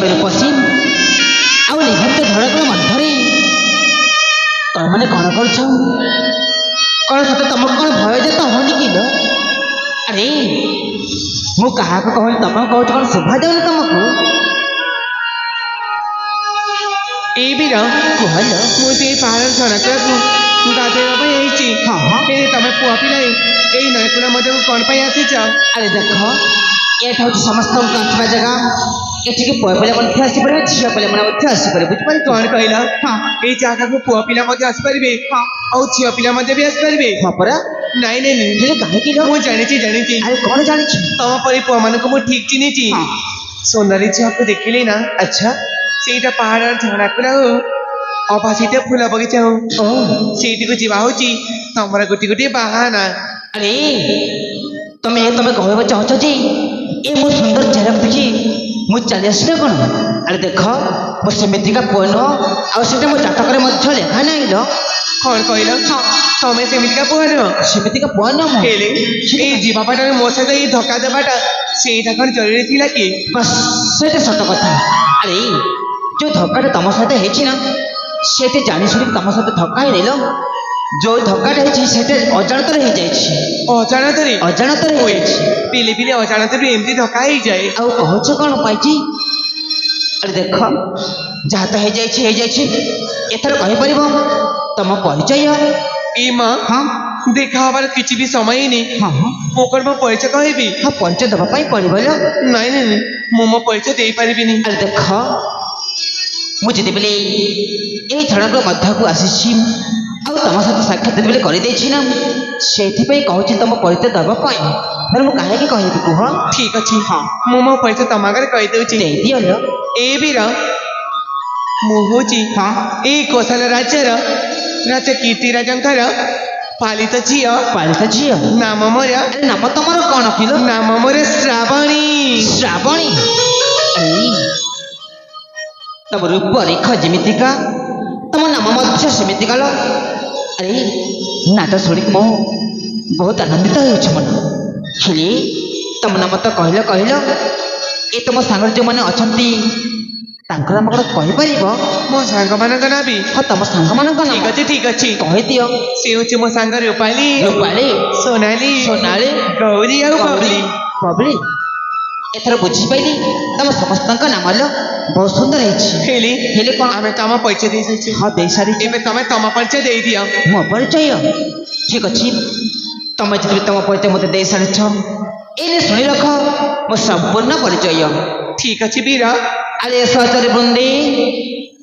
ତମେ ରୂପସୀ ଆଉ ନିଘଣ୍ଟ ଧଡ଼କର ମଧ୍ୟରେ ତମମାନେ କ'ଣ କରୁଛ? କ'ଣ ସତେ ତମକୁ କ'ଣ ଭୟଜାତ ହଉନି କି? ଆରେ ମୁଁ କାହାକୁ କହିଲି ତମକୁ କହୁଛି କ'ଣ ଶୋଭା ଯାଉନି ତମକୁ? ଏଇ ବୀର କୁହଲ। ମୁଁ ସେଇ ପାହାଡ଼ ଝରକାକୁ ଗାଧୋଇବା ପାଇଁ ହେଇଛି। ତମେ ପୁଅ ପିଲା ଏଇ ନଈକୂଳ ମଧ୍ୟକୁ କ'ଣ ପାଇଁ ଆସିଛ? ଆରେ ଦେଖ ଏଇଟା ହେଉଛି ସମସ୍ତଙ୍କୁ ଆସିବା ଜାଗା। ଏଠିକି ପୁଅ ପିଲା ମଧ୍ୟ ଆସିପାରିବେ, ଝିଅ ପିଲାମାନେ ମଧ୍ୟ ଆସିପାରିବେ। ବୁଝିପାରିଲେ କ'ଣ କହିଲ? ଏଇ ଜାଗାକୁ ପୁଅ ପିଲା ମଧ୍ୟ ଆସିପାରିବେ ଆଉ ଝିଅ ପିଲା ମଧ୍ୟ ବି ଆସିପାରିବେ? ହଁ ପରା। ନାଇଁ ନାଇଁ ହେଲେ କାହିଁକି? ମୁଁ ଜାଣିଛି। ଆରେ କ'ଣ ଜାଣିଛୁ? ତମ ପରି ପୁଅମାନଙ୍କୁ ମୁଁ ଠିକ୍ ଚିହ୍ନିଛି। ସୁନ୍ଦରୀ ଝିଅକୁ ଦେଖିଲି ନା, ଆଚ୍ଛା ସେଇଟା ପାହାଡ଼ର ଝରଣା ହଉ ଅବା ସେଇଟା ଫୁଲ ବଗିଚା ହଉ, ସେଇଠିକୁ ଯିବା ହଉଛି ତମର ଗୋଟିଏ ବାହାନା। ଆରେ ତମେ କହିବାକୁ ଚାହୁଁଛ ଯେ ଏ ମୋ ସୁନ୍ଦର ଚେହେରା ଦେଖି ମୁଁ ଚାଲି ଆସିଲେ କ'ଣ? ଆରେ ଦେଖ ମୁଁ ସେମିତିକା ପୁଅ ନୁହଁ, ଆଉ ସେଇଟା ମୋ ଜାତକରେ ମଧ୍ୟ ଲେଖା ନାହିଁ। କ'ଣ କହିଲ? ତମେ ସେମିତିକା ପୁଅ ନୁହଁ? ସେମିତିକା ପୁଅ ନୁହଁ। ହେଲେ ଏଇ ଯିବା ବାଟରେ ମୋ ସହିତ ଏଇ ଧକ୍କା ଦେବାଟା ସେଇଟା କ'ଣ ଜରୁରୀ ଥିଲା କି? ବାସ୍ ସେଇଟା ସତ କଥା। ଆରେ ଯୋଉ ଧକ୍କାଟା ତମ ସହିତ ହେଇଛି ନା, ସେଇଟା ଜାଣି ଶୁଣିକି ତମ ସହିତ ଧକ୍କା ହେଇନେଲ। ଯୋଉ ଧକ୍କାଟା ହେଇଛି ସେଇଟା ଅଜାଣତରେ ହେଇଯାଇଛି। ଅଜାଣତରେ ହେଇଯାଇଛି। ପିଲି ଅଜାଣତରେ ଏମିତି ଧକ୍କା ହେଇଯାଏ? ଆଉ କହୁଛ କ'ଣ ପାଇଛି? ଆରେ ଦେଖ ଯାହା ତ ହେଇଯାଇଛି। ଏଥର କହିପାରିବ ତମ ପରିଚୟ? ଏଇ ମା ଦେଖା ହବାର କିଛି ବି ସମୟ ହେଇନି। ମୁଁ କ'ଣ ମୋ ପରିଚୟ କହିବି? ପରିଚୟ ଦେବା ପାଇଁ ପଡ଼ିବ। ନାଇଁ ମୁଁ ମୋ ପରିଚୟ ଦେଇପାରିବିନି। ଆରେ ଦେଖ ମୁଁ ଯେତେବେଳେ ଏଇ ଝରଣାର ମଧ୍ୟକୁ ଆସିଛି ଆଉ ତମ ସହିତ ସାକ୍ଷାତ ଯେତେବେଳେ କରିଦେଇଛି ନା, ସେଇଥିପାଇଁ କହୁଛି ତମ ପରିଚୟ ଦେବା ପାଇଁ। ମୁଁ କାହିଁକି କହିବି କୁହ? ଠିକ୍ ଅଛି, ମୁଁ ମୋ ପରିଚୟ ତମ ଆଗରେ କହିଦେଉଛି। ଦେଇଦିଅ। ଏ ବୀର ମୁଁ ହଉଛି ଏଇ କୋଶଳ ରାଜ୍ୟର ରାଜା କୀର୍ତ୍ତିରାଜଙ୍କର ପାଳିତ ଝିଅ। ନାମ ମୋର। ନାମ ତମର କ'ଣ କିଲୋ? ନାମ ମୋର ଶ୍ରାବଣୀ। ତମ ରୂପରେଖ ଯେମିତିକା ତମ ନାମ ମଧ୍ୟ ସେମିତିକା। ଆରେ ନାଟ ଶୁଣିକି ମୁଁ ବହୁତ ଆନନ୍ଦିତ ହେଉଛି ମନ। ହେଲେ ତମ ନାମ ତ କହିଲ ଏ ତମ ସାଙ୍ଗରେ ଯେଉଁମାନେ ଅଛନ୍ତି ତାଙ୍କର ନାମ କ'ଣ କହିପାରିବ? ମୋ ସାଙ୍ଗମାନଙ୍କ ନାଁ ବି? ତମ ସାଙ୍ଗମାନଙ୍କ ନାମ? ଠିକ୍ ଅଛି କହିଦିଅ। ସେ ହେଉଛି ମୋ ସାଙ୍ଗ ରୂପାଲି, ସୋନାଲି, ଗୌରୀ ଆଉ ବବଲି। ଏଥର ବୁଝିପାରିଲି ତମ ସମସ୍ତଙ୍କ ନାମ ବହୁତ ସୁନ୍ଦର ହେଇଛି। ହେଲେ କ'ଣ ଆମେ ତମ ପରିଚୟ ଦେଇସାରିଛୁ? ଦେଇସାରିଛୁ। ଏବେ ତମେ ତମ ପରିଚୟ ଦେଇଦିଅ। ମୋ ପରିଚୟ? ଠିକ୍ ଅଛି, ତମେ ଯେତେବେଳେ ତମ ପରିଚୟ ମୋତେ ଦେଇସାରିଛ, ଏଇନେ ଶୁଣି ରଖ ମୋ ସମ୍ପୂର୍ଣ୍ଣ ପରିଚୟ। ଠିକ୍ ଅଛି ବୀର। ଆରେ ସହଚରୀ ବୃନ୍ଦୀ,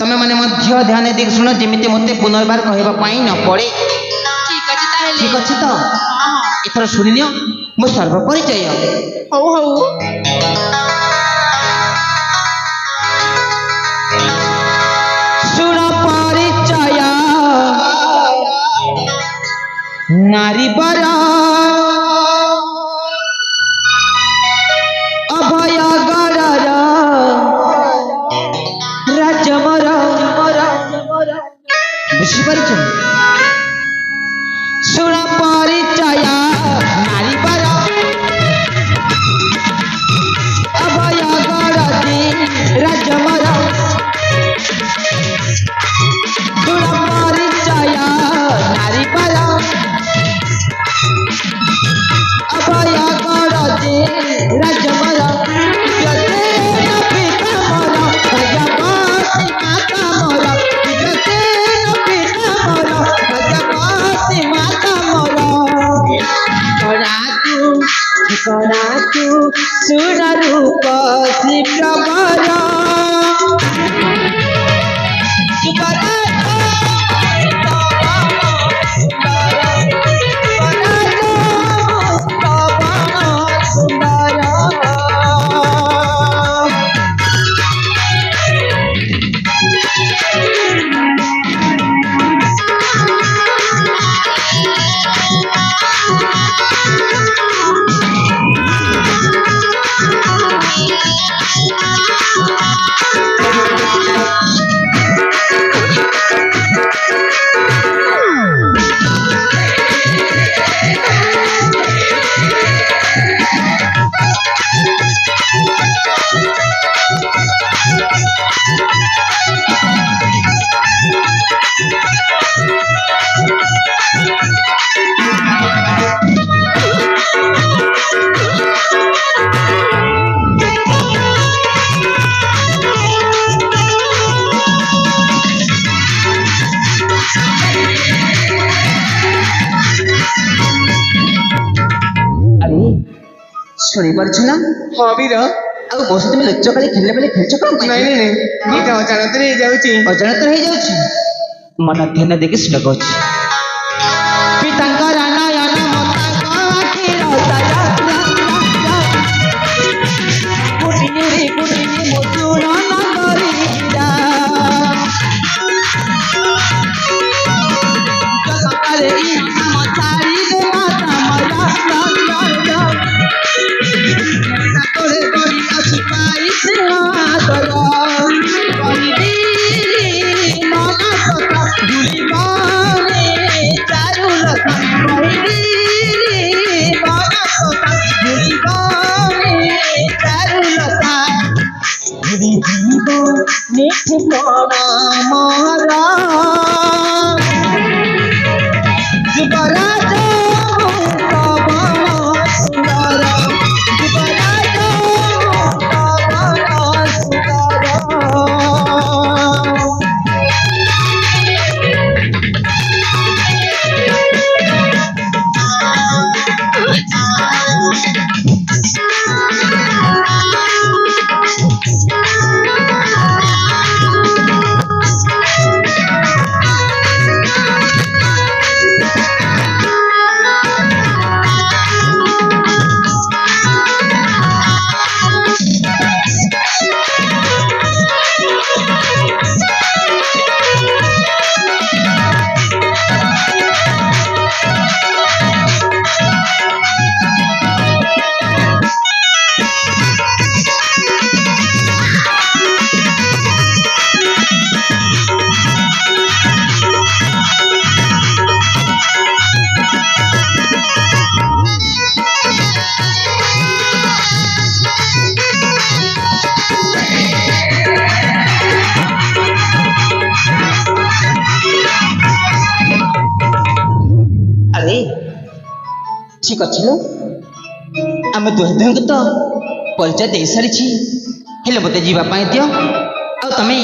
ତମେ ମାନେ ମଧ୍ୟ ଧ୍ୟାନ ଦେଇକି ଶୁଣ, ଯେମିତି ମୋତେ ପୁନର୍ବାର କହିବା ପାଇଁ ନ ପଡ଼େ। ଠିକ୍ ଅଛି ତ? ଏଥର ଶୁଣିନିଅ ମୋ ସର୍ବ ପରିଚୟ। ହଉ। ଶୁଣ ପରିଚୟ ନାରୀବର ଅଭୟଗଡ଼ର ରାଜମର। ବୁଝିପାରିଛ? ଶୁଣ ପରିଚୟ ନାରୀବର ଅଭୟଗଡ଼ ରାଜମର। ଶୁଣ ପରିଚୟ ନାରୀବର ଅଭୟଗଡ଼ ରାଜମର। ଶୁଣିପାରୁଛୁ ନା? ହଁ ବୀର। ଆଉ ବସ ତୁମେ ଲୁଚକାଳି ଖେଳିଲା ବେଳେ ଖେଳୁଛ କ'ଣ ପାଇଁ? ନାଇଁ ନାଇଁ ନାଇଁ ଏଇଟା ଅଜାଣତରେ ହେଇଯାଉଛି। ଅଜାଣତ ହେଇଯାଉଛି। ମନ ଧ୍ୟାନ ଦେଇକି ଶୁଣ କହୁଛି। ପିତାଙ୍କର ନୟନ ମତାଙ୍କ ଆଖିର ତାରା କୁଟିନି କୁଟିନି ମଧୁର ନଗରୀରା ସକାଳେ ନାମ ଛାଡ଼ିଲେ ମାତା ମରା ତାକରେ କରି ଆସି ପାଇ ସିଂହାସନ କହିବି ମନ କଥା ଭୁଲିବାରେ ଚାରୁଲତା କହିବି ମନ କଥା ଭୁଲିବାରେ ଚାରୁଲତା ଭୁଲିଯିବ ନିଠିପଣ ମୋର ଯୁବରାଜ ପବନ ସୁନ୍ଦର ଯୁବରାଜ ପବନ ସୁନ୍ଦର। ଆରେ ଠିକ ଅଛି ଲୋ, ଆମେ ଦୁହେଁ ଦୁହିଁଙ୍କୁ ତ ପରିଚୟ ଦେଇସାରିଛି, ହେଲେ ମୋତେ ଯିବା ପାଇଁ ଦିଅ। ଆଉ ତମେ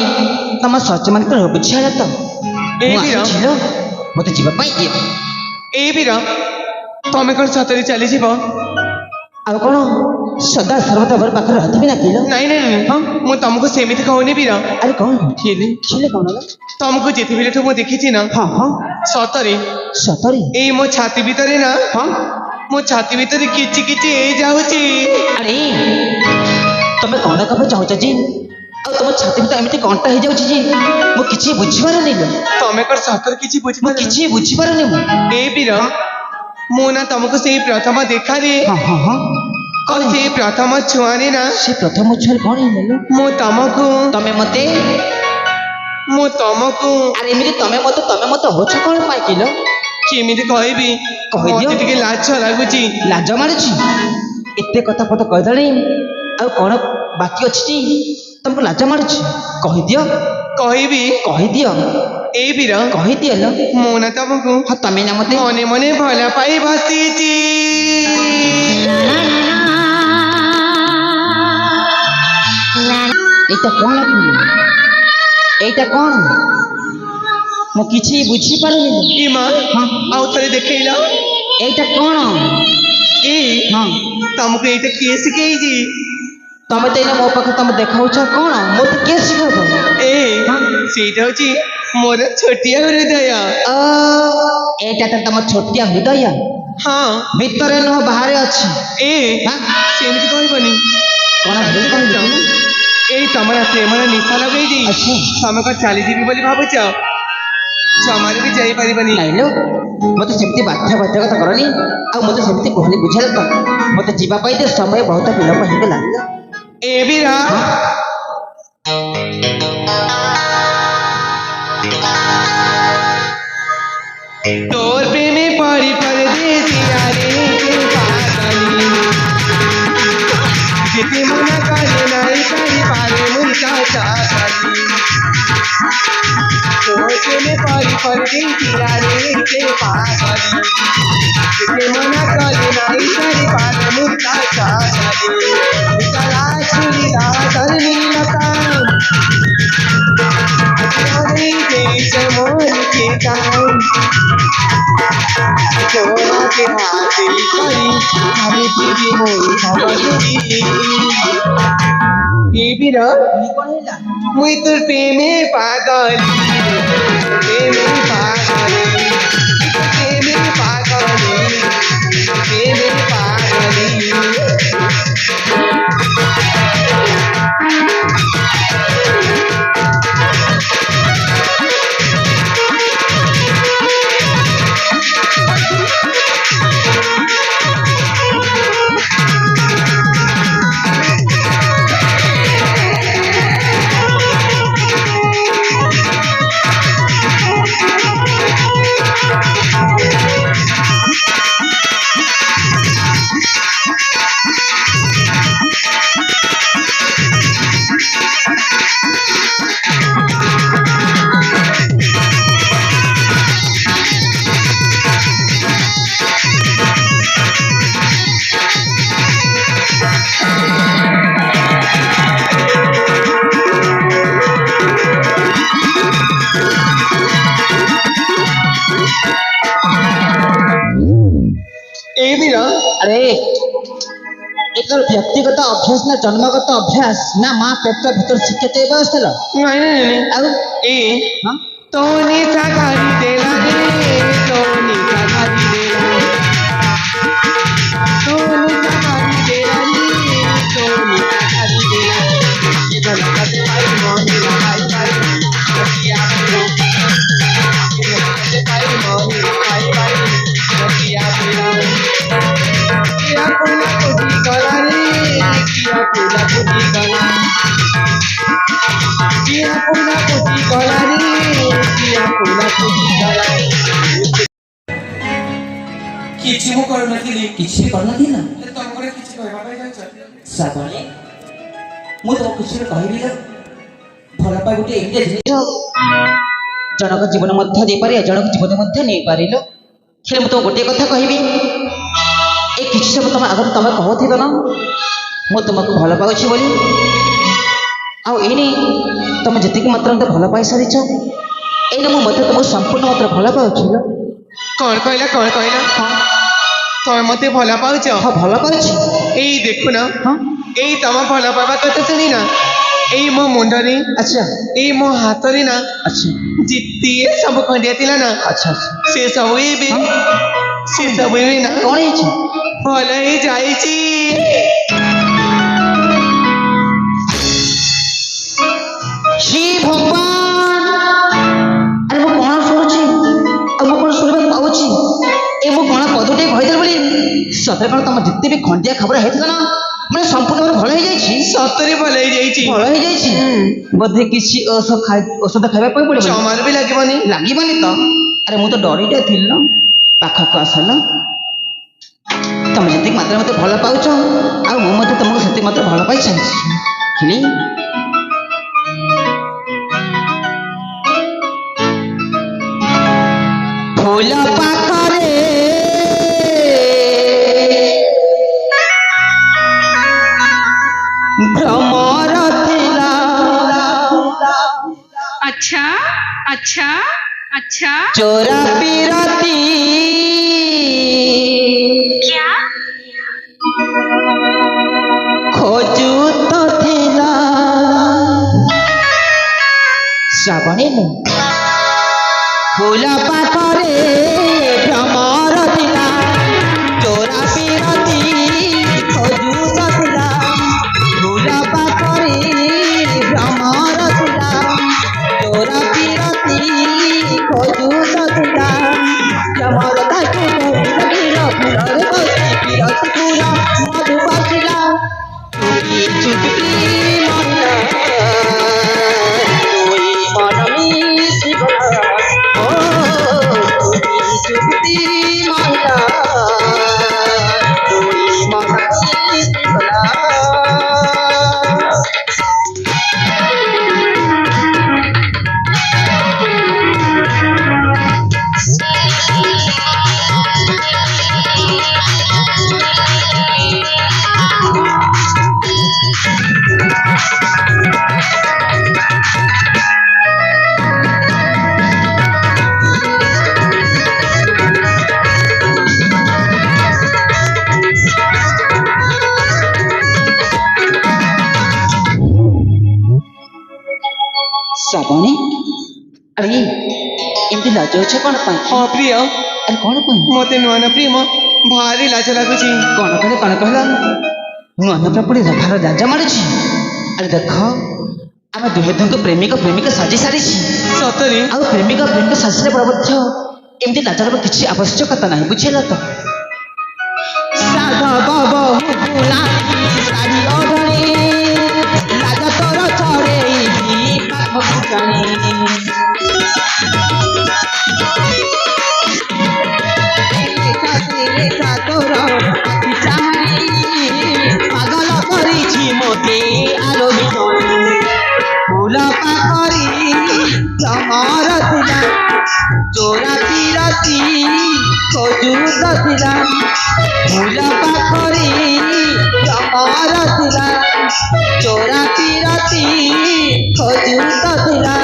ତମ ସଚମାନଙ୍କର ବୁଝିବା ତ ମୁଁ ଆସିଛି ଲୋ, ମୋତେ ଯିବା ପାଇଁ ଦିଅ। ଏଇ ବୀର ତମେ କ'ଣ ସତରେ ଚାଲିଯିବ? ଆଉ କ'ଣ ସଦା ସର୍ବଦା ମୋର ପାଖରେ ରହିଥିବି ନା କିଲୋ? ନାଇଁ ନାଇଁ ହଁ ମୁଁ ତମକୁ ସେମିତି କହୁନି ବୀର। ଆରେ କ'ଣ ଥିଲେ ଥିଲେ କ'ଣ ଲୋ? ତମକୁ ଯେତେବେଳଠୁ ମୁଁ ଦେଖିଛି ନା ହଁ ହଁ ସତରେ ସତରେ ଏଇ ମୋ ଛାତି ଭିତରେ ନା ହଁ ମୋ ଛାତି ଭିତରେ କିଛି କିଛି ହେଇଯାଉଛି। ଆରେ ତମେ କ'ଣ କବେ ଚାହୁଁଛ ଯେ? ଆଉ ତମ ଛାତି ଭିତରେ ଏମିତି କଣ୍ଟା ହେଇଯାଉଛି ଯେ ମୁଁ କିଛି ବୁଝିପାରୁନି ଲୋ। ତମେ କ'ଣ ସତରେ କିଛି ମୁଁ ବୁଝିପାରୁନି? କିଛି ବୁଝିପାରୁନି ମୁଁ। ଏ ବୀର ମୁଁ ନା ତମକୁ ସେଇ ପ୍ରଥମ ଦେଖାରେ ହଁ ହଁ ହଁ ଆଉ ସେଇ ପ୍ରଥମ ଛୁଆରେ ନା ସେ ପ୍ରଥମ ଛୁଆରେ କ'ଣ ହେଇଗଲ? ମୁଁ ତମକୁ ତମେ ମତେ ଆରେ ଏମିତି ତମେ ମତେ ହଉଛ କ'ଣ ପାଇଁ କିଲୋ? କେମିତି କହିବି କହିଦିଅ। ମତେ ଟିକେ ଲାଜ ଲାଗୁଛି। ଲାଜ ମାରୁଛି? ଏତେ କଥା ପଦ କହିଦେଣି ଆଉ କ'ଣ ବାକି ଅଛି ଯେ ତମକୁ ଲାଜ ମାରୁଛି? କହିଦିଅ କହିବି କହିଦିଅ ଏଇ ବୀର କହିଦିଅ ଲୋ। ମୁଁ ନା ତମକୁ ହଁ ତମେ ନା ମତେ ମନେ ମନେ ଭଲ ପାଇ ବସିଛି। এইটা କ'ଣ এইଟା କ'ଣ? ମୁଁ କିଛି ବୁଝିପାରୁନି। ଏ ମା ହଁ ଆଉ ଥରେ ଦେଖେଇଲ। এইটা କ'ଣ? ଏଇ ହଁ ତମକୁ ଏଇଟା କିଏ ଶିଖେଇଛି? ତମେ ତ ଏଇନା ମୋ ପାଖରେ ତମେ ଦେଖାଉଛ କ'ଣ? ମୋତେ କିଏ ଶିଖାଇବ? ଏ ସେଇଟା ହଉଛି ମୋର ଛୋଟିଆ ହୃଦୟ। এইটা ତ ତମ ଛୋଟିଆ ହୃଦୟ ହଁ ଭିତରେ ନୁହଁ ବାହାରେ ଅଛି। ଏ ହଁ? ସେମିତି କହିବନି। କ'ଣ ଭୁଲ କହିଲି? ଏଇ ତମର ପ୍ରେମର ନିଶା ଲଗେଇଛି ଆଚ୍ଛା ତମେ କ'ଣ ଚାଲିଯିବି ବୋଲି ଭାବୁଛ? ଜମାରେ ବି ଯାଇପାରିବନି। ନାଇଁ ଲୋ, ମୋତେ ସେମିତି ବାଧ୍ୟବାଧକତା କରନି। ଆଉ ମୋତେ ସେମିତି କୁହନି ବୁଝିଲେ ତ? ମୋତେ ଯିବା ପାଇଁ ଯେ ସମୟ ବହୁତ ବିଳମ୍ବ ହେଇଗଲା। ଏ ବୀର তোর প্রেমে পড়ি পরদেশি আরে পাগলি যেতে মনা করে নাই পারি পারে মুইটা চাকলি তোর প্রেমে পড়ি পরদেশি আরে পাগলি যেতে মনা করে নাই পারি পারে মুইটা চাকলি তারা ছুরিলা করনি লতা Johnny, Jason, Monica, Johnny, তোমাকে হাতে করি আমি দিদি মই সমাজী এই বিরা মুই তোর প্রেমে পাগল প্রেমে পাগল প্রেমে পাগল প্রেমে পাগল এই বিরা अरे एकर व्यक्तिगत अभ्यास ना जन्मगत अभ्यास ना माँ पेट भीतर शिक्षित असला नाही ए हाँ तोनी सागारी देला रे तोनी सागारी देला तोनी सागारी देला रे तोनी सागारी देला इधर कते पाई मोनी पाई पाई रतिया कते पाई मोनी पाई पाई रतिया किया पुला पुजी गला रे किया पुला पुजी गला किया पुला पुजी गला रे किया पुला पुजी गला କିଛି ମୁଁ କରୁନଥିଲି କିଛି କରିନଥିଲି ନା ତମରେ କିଛି କହିବା ପାଇଁ ଯାଉଛ ଶ୍ରାବଣୀ ମୁଁ ତ କିଛି କହିବି ନା ଭଲ ପାଇ ଗୋଟେ ଏମିତି ଜିନିଷ ଜଣକ ଜୀବନ ମଧ୍ୟ ଦେଇପାରେ ଜଣକ ଜୀବନ ମଧ୍ୟ ନେଇପାରିଲ ହେଲେ ମୁଁ ତ ଗୋଟିଏ କଥା କହିବି ଏ କିଛି ସମୟ ତମେ ଆଗରୁ ତମେ କହୁଥିଲ ନା ମୁଁ ତୁମକୁ ଭଲ ପାଉଛି ବୋଲି ଆଉ ଏଇନେ ତମେ ଯେତିକି ମାତ୍ରା ମୋତେ ଭଲ ପାଇସାରିଛ ଏଇନେ ମୁଁ ମଧ୍ୟ ତୁମକୁ ସମ୍ପୂର୍ଣ୍ଣ ମାତ୍ରା ଭଲ ପାଉଛି କଣ କହିଲା ହଁ ତମେ ମତେ ଭଲ ପାଉଛ ହଁ ଭଲ ପାଉଛି ଏଇ ଦେଖୁନ ହଁ ଏଇ ତମ ଭଲ ପାଇବା କଥା ଶୁଣି ନା ଏଇ ମୋ ମୁଣ୍ଡରେ ଆଚ୍ଛା ଏଇ ମୋ ହାତରେ ନା ଆଚ୍ଛା ଯେତିକି ସବୁ ଖଣ୍ଡିଆ ଥିଲା ନା ଆଚ୍ଛା ଆଚ୍ଛା ସେ ସବୁ ଏବେ ନା କ'ଣ ହେଇଛି ଭଲ ହେଇଯାଇଛି ଶ୍ରୀ ଭଗବାନ ଆରେ ମୁଁ କ'ଣ ଶୁଣୁଛି ଆଉ ମୁଁ କ'ଣ ଶୁଣିବାକୁ ପାଉଛି ଏ ମୁଁ କ'ଣ ପଦଟେ କହିଦେଲି ବୋଲି ସତରେ କ'ଣ ତମ ଯେତେ ବି ଖଣ୍ଡିଆ ଖବର ହେଇଥିଲା ନା ମାନେ ସମ୍ପୂର୍ଣ୍ଣ ଭାବରେ ଭଲ ହେଇଯାଇଛି ସତରେ ଭଲ ହେଇଯାଇଛି ଭଲ ହେଇଯାଇଛି ବୋଧେ କିଛି ଔଷଧ ଖାଇବା ପାଇଁ ପଡ଼ିବ ଜମାରୁ ବି ଲାଗିବନି ଲାଗିବନି ତ ଆରେ ମୁଁ ତ ଡରିଟେ ଥିଲି ନା ପାଖକୁ ଆସିଲ ତମେ ଯେତିକି ମାତ୍ରାରେ ମୋତେ ଭଲ ପାଉଛ ଆଉ ମୁଁ ମଧ୍ୟ ତମକୁ ସେତିକି ମାତ୍ରା ଭଲ ପାଇ ଚାଲିଛି ହେଲେ ଫୁଲ ପାଖରେ ଭ୍ରମର ଥିଲା अच्छा अच्छा अच्छा ଚୋରା ପିରତି क्या ଖୋଜୁ ତ ଥିଲା ଶ୍ରାବଣୀ ଫୁଲ ପାଖରେ ଭ୍ରମର ଥିଲା ଚୋରା ପିରତି ଖୋଜୁ ତ ଥିଲା ଫୁଲ ପାଖରେ ଭ୍ରମର ଥିଲା ଚୋରା ପିରତି ଖୋଜୁ ତ ଥିଲା ଭ୍ରମର ତାକୁ ଲାଗିଲ ଫୁଲରେ ବସି ପିରତି ଫୁଲ ମଧୁ ବାସିଲା ଚୁଟକି ମନ ଦୁଇ ମନ ମିଶିଗଲା ଓ ଆରେ ଏମିତି ଲାଜ ହଉଛ କ'ଣ ପାଇଁ? ହଁ ପ୍ରିୟ ଆରେ କ'ଣ ପାଇଁ? ମତେ ନୂଆ ନା ପ୍ରେମ ଭାରି ଲାଜ ଲାଗୁଛି। କ'ଣ କହିଲ? ମୁଁ ଅନ୍ୟ ପୁଣି ଭାର ଲାଜ ମାରୁଛି। ଆରେ ଦେଖ ଆମେ ଦୁହେଁ ଦୁହିଁଙ୍କୁ ପ୍ରେମିକ ସାଜି ସାରିଛି। ସତରେ ଆଉ ପ୍ରେମିକ ସାଜିଲା ପରେ ମଧ୍ୟ ଏମିତି ଲାଜର କିଛି ଆବଶ୍ୟକତା ନାହିଁ, ବୁଝିଲ ତ? ସାଧବ ବହୁ ଶାଢ଼ୀ ଓଢ଼ଣୀ ଲାଜ ତୋର ଛଡ଼େଇଛି ପାଖକୁ ଟାଣି। ତୋର ଆଖି ଚାହାଣି ପାଗଳ କରିଛି ମୋତେ ଆଲୋ ବିଜଳି। ଫୁଲ ପାଖରି ଚମର ଥିଲା ଚୋରା ପିରତି ଖୋଜୁତ ଥିଲା। ଫୁଲ ପାଖରି ଚମର ଥିଲା ଚୋରା ପିରତି ଖୋଜୁତ ଥିଲା।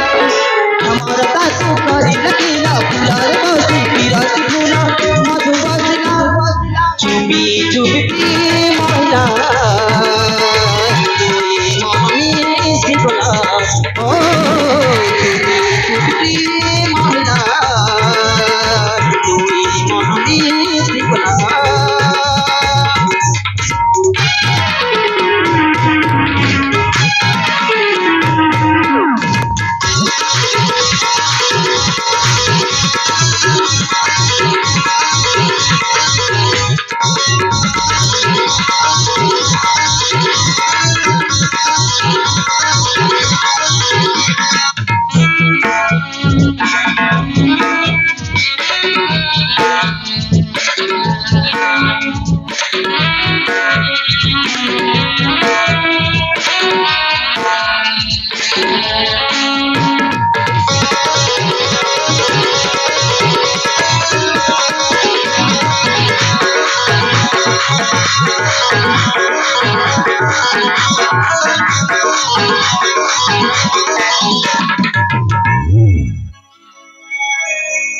ଆମର ତାକୁ କରିଲ କିଲ ଫୁଲରେ ବସି ପିରତି ଫୁଲ ମଧୁ ବସିଲା ଚୁପି ଚୁପି ମହିଳା ମିଶି ଗଲା। ଓ ଚୁପି ମହିଳା ମିଶି ଗଲା।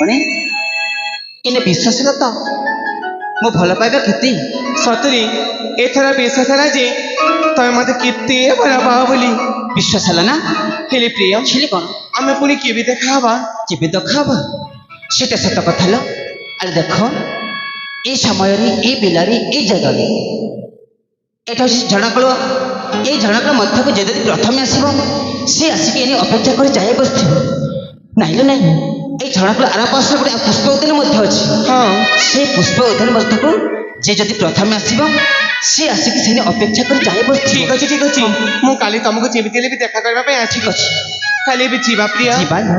ମାନେ ଏନେ ବିଶ୍ୱାସ ହେଲା ତ ମୋ ଭଲ ପାଇବା କେତେ? ସତରେ ଏଥର ବିଶ୍ୱାସ ହେଲା ଯେ ତମେ ମତେ କେତେ ଭଲ ପାଅ ବୋଲି। ବିଶ୍ୱାସ ହେଲା ନା? ହେଲେ ପ୍ରିୟ ଥିଲେ କ'ଣ ଆମେ ପୁଣି କେବେ ଦେଖା ହବା? ଯେବେ ଦେଖା ହବା ସେଟା ସତ କଥା ହେଲା। ଆରେ ଦେଖ এই ସମୟରେ এই ବିଲାରେ এই ଜାଗାରେ এটা হচ্ছে ଝରଣାକୂଳ। এই ଝରଣାକୂଳ ମଧ୍ୟକୁ ଯେ ଯଦି ପ୍ରଥମେ ଆସିବ ସେ ଆସିକି ଏନେ ଅପେକ୍ଷା କରି ଯାଇ ବସିଥିବ। ନାହିଁଲେ ନାହିଁ এই ঝরଣାকୂଳ ଆର ପାର୍ଶ୍ୱରେ ଗୋଟେ ପୁଷ୍ପ ଉଦ୍ୟାନ ମଧ୍ୟ ଅଛି। ହଁ ସେ ପୁଷ୍ପ ଉଦ୍ୟାନ ମଧ୍ୟକୁ ଯେ ଯଦି ପ୍ରଥମେ ଆସିବ ସେ ଆସିକି ସେନେ ଅପେକ୍ଷା କରି ଯାଇ ବସିଥିବ। ଠିକ ଅଛି ମୁଁ କାଲି ତମକୁ ଯେମିତି ହେଲେ ବି ଦେଖା କରିବା ପାଇଁ ଆସି ଠିକ ଅଛି କାଲି ବି ଯିବା ପ୍ରିୟ। ଯିବା ନା?